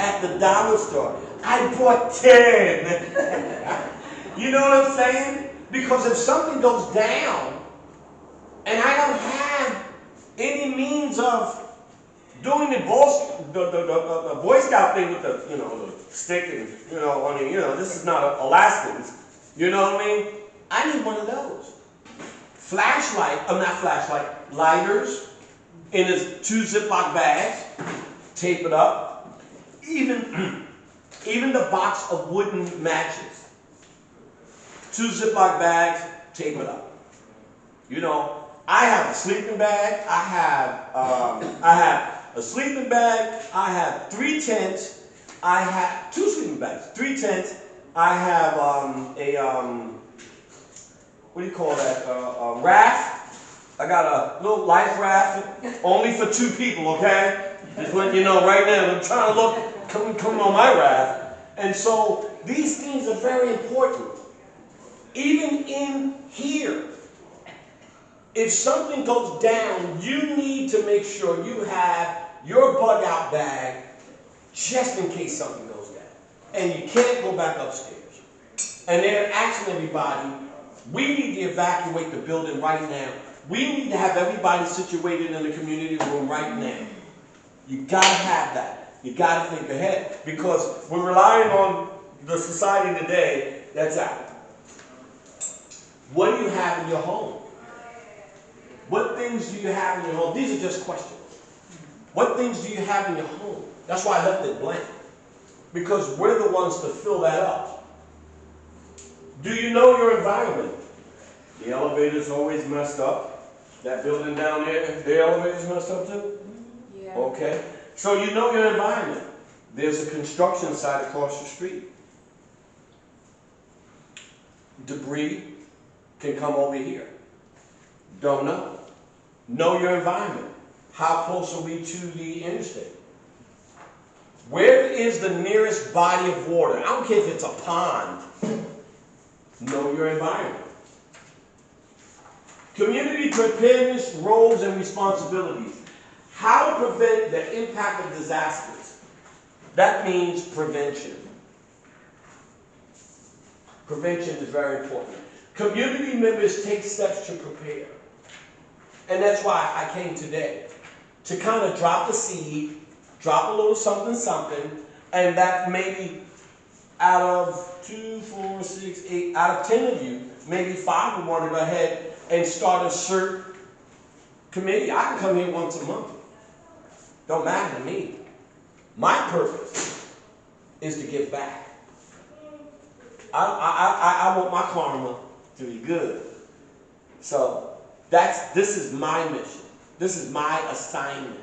at the dollar store. I bought 10. You know what I'm saying? Because if something goes down and I don't have any means of doing the Boy Scout thing with the stick and this is not Alaskans. You know what I mean? I need one of those. Lighters in his 2 Ziploc bags, tape it up. Even the box of wooden matches. 2 Ziploc bags, tape it up. I have a sleeping bag. I have a sleeping bag. I have 3 tents. I have 2 sleeping bags, 3 tents. I have what do you call that? A raft. I got a little life raft, only for 2 people. Okay, just letting you know right now. I'm trying to look, come on my raft, and so these things are very important. Even in here, if something goes down, you need to make sure you have your bug out bag just in case something goes down. And you can't go back upstairs. And they're asking everybody, we need to evacuate the building right now. We need to have everybody situated in the community room right now. You gotta have that. You gotta think ahead. Because we're relying on the society today that's out. What do you have in your home? What things do you have in your home? These are just questions. What things do you have in your home? That's why I left it blank. Because we're the ones to fill that up. Do you know your environment? The elevator's always messed up. That building down there, the elevator's messed up too? Yeah. Okay. So you know your environment. There's a construction site across the street. Debris can come over here. Don't know. Know your environment. How close are we to the interstate? Where is the nearest body of water? I don't care if it's a pond. Know your environment. Community preparedness roles and responsibilities. How to prevent the impact of disasters. That means prevention. Prevention is very important. Community members take steps to prepare. And that's why I came today. To kind of drop the seed, drop a little something, something, and that maybe out of 2, 4, 6, 8, out of 10 of you, maybe 5 would want to go ahead and start a CERT committee. I can come here once a month. Don't matter to me. My purpose is to give back. I want my karma to be good. So this is my mission. This is my assignment.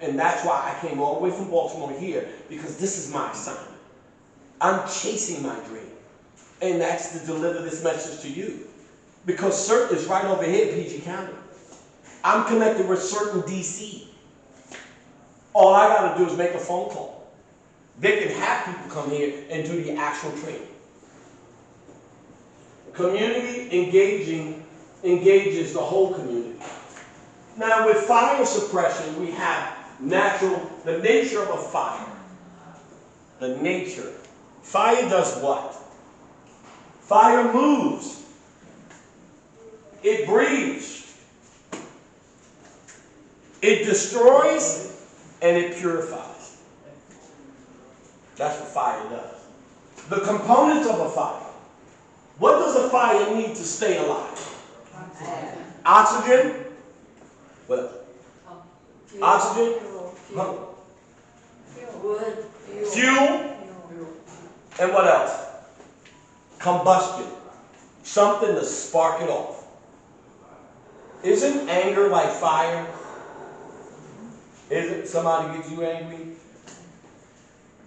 And that's why I came all the way from Baltimore here, because this is my assignment. I'm chasing my dream. And that's to deliver this message to you. Because CERT is right over here in PG County. I'm connected with CERT in DC. All I got to do is make a phone call. They can have people come here and do the actual training. Community engages the whole community. Now with fire suppression, we have the nature of a fire. The nature. Fire does what? Fire moves. It breathes. It destroys and it purifies. That's what fire does. The components of a fire. What does a fire need to stay alive? Oxygen? What else? Oxygen? Fuel? And what else? Combustion. Something to spark it off. Isn't anger like fire? Isn't somebody gets you angry?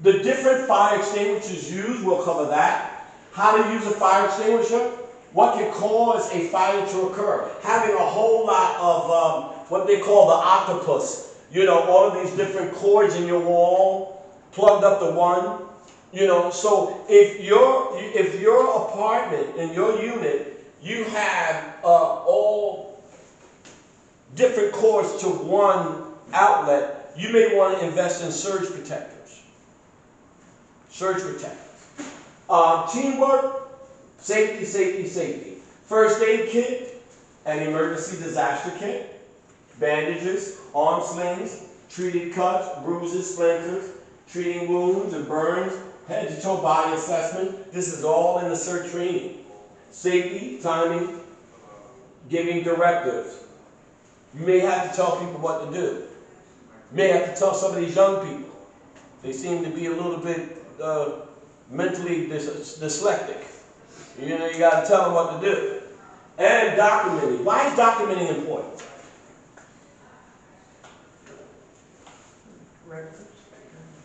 The different fire extinguishers used, we'll cover that. How to use a fire extinguisher. What can cause a fire to occur. Having a whole lot of what they call the octopus. All of these different cords in your wall, plugged up to one. So if your apartment, in your unit, you have all different cords to one outlet, you may want to invest in surge protectors. Search protect. Teamwork, safety, safety, safety. First aid kit, an emergency disaster kit, bandages, arm slings, treated cuts, bruises, splinters, treating wounds and burns, head to toe body assessment. This is all in the CERT training. Safety, timing, giving directives. You may have to tell people what to do. You may have to tell some of these young people. They seem to be a little bit mentally dyslexic. You know, you got to tell them what to do. And documenting. Why is documenting important? Records.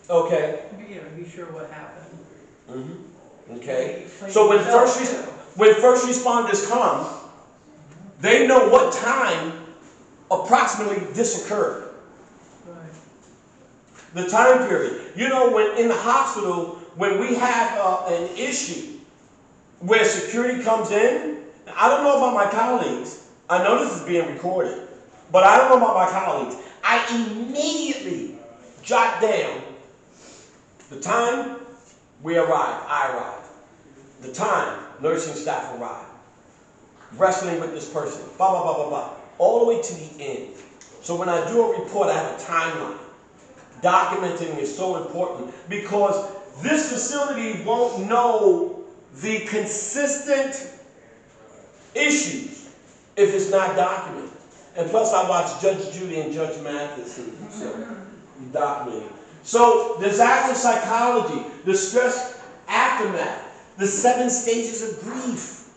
Okay. You know, be sure what happened. Mm-hmm. Okay. So when first responders come, they know what time approximately this occurred. Right. The time period. You know, when in the hospital, when we have an issue where security comes in, I don't know about my colleagues. I know this is being recorded, but I don't know about my colleagues. I immediately jot down the time we arrived, I arrived. The time nursing staff arrived. Wrestling with this person, blah, blah, blah, blah, blah. All the way to the end. So when I do a report, I have a timeline. Documenting is so important because this facility won't know the consistent issues if it's not documented. And plus I watch Judge Judy and Judge Mathis, so documenting. So disaster psychology, the stress aftermath, the 7 stages of grief.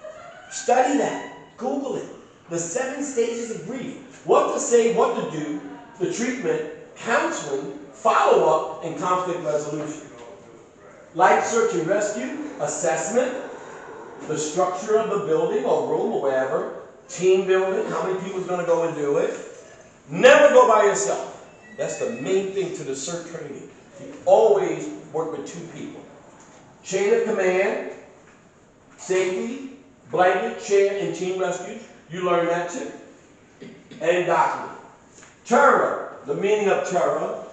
Study that. Google it. The 7 stages of grief. What to say, what to do, the treatment, counseling, follow-up, and conflict resolution. Life search and rescue, assessment, the structure of the building or room or wherever, team building, how many people is going to go and do it. Never go by yourself. That's the main thing to the CERT training. You always work with 2 people. Chain of command, safety, blanket, chair, and team rescue. You learn that too. And document. Terror, the meaning of terror,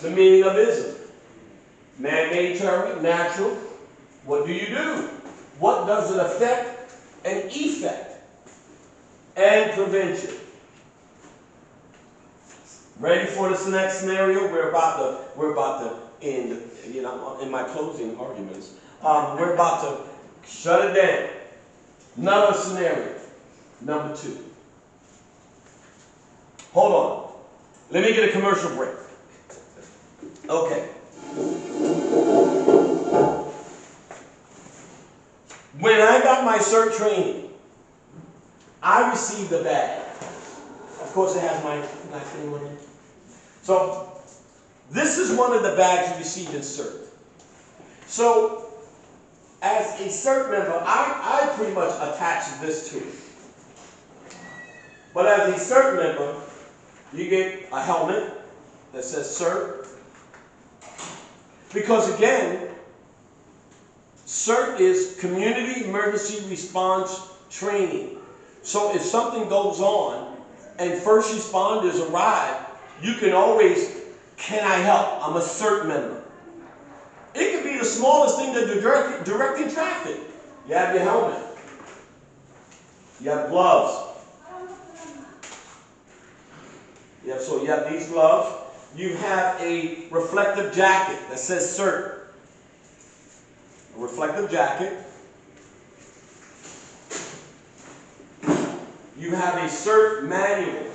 the meaning of ism. Man-made terror, natural. What do you do? What does it affect and effect? And prevention. Ready for this next scenario? We're about to end, you know, in my closing arguments. We're about to shut it down. Another scenario. Number 2. Hold on. Let me get a commercial break. Okay. When I got my CERT training, I received a bag. Of course, it has my thing on it. So, this is one of the bags you received in CERT. So, as a CERT member, I pretty much attach this to it. But as a CERT member, you get a helmet that says CERT. Because again, CERT is Community Emergency Response Training. So if something goes on and first responders arrive, you can always, can I help? I'm a CERT member. It could be the smallest thing that you're directing traffic. You have your helmet. You have gloves. So you have these gloves. You have a reflective jacket that says CERT. A reflective jacket. You have a CERT manual.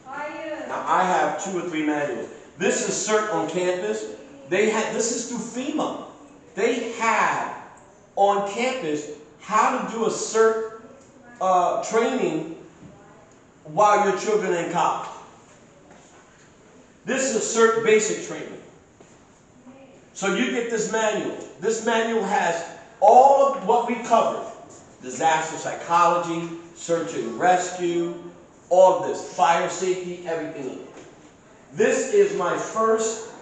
Now I have 2 or 3 manuals. This is CERT on campus. This is through FEMA. They have on campus how to do a CERT training while your children are in college. This is CERT basic training. So you get this manual. This manual has all of what we covered. Disaster psychology, search and rescue, all of this. Fire safety, everything in it. This is my first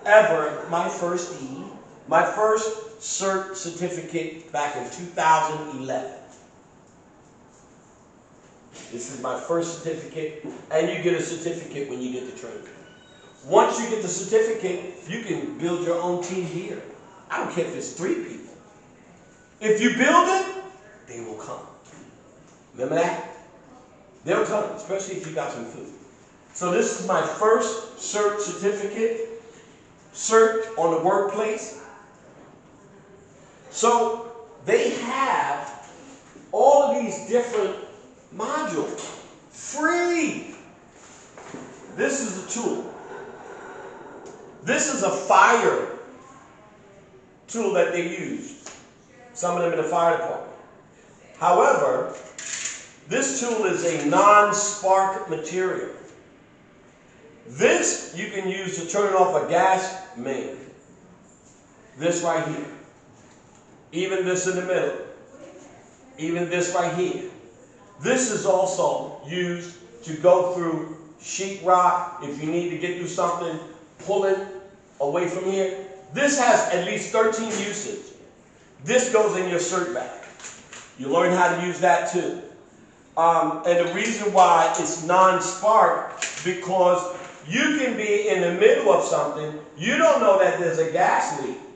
ever, my first CERT certificate back in 2011. This is my first certificate, and you get a certificate when you get the training. Once you get the certificate, you can build your own team here. I don't care if it's 3 people. If you build it, they will come. Remember that? They'll come, especially if you got some food. So this is my first CERT certificate, CERT on the workplace. So they have all of these different modules, free. This is a tool. This is a fire tool that they use. Some of them in the fire department. However, this tool is a non-spark material. This you can use to turn off a gas main. This right here. Even this in the middle. Even this right here. This is also used to go through sheetrock. If you need to get through something, pull it away from here. This has at least 13 uses. This goes in your CERT bag. You learn how to use that too. And the reason why it's non-spark, because you can be in the middle of something, you don't know that there's a gas leak.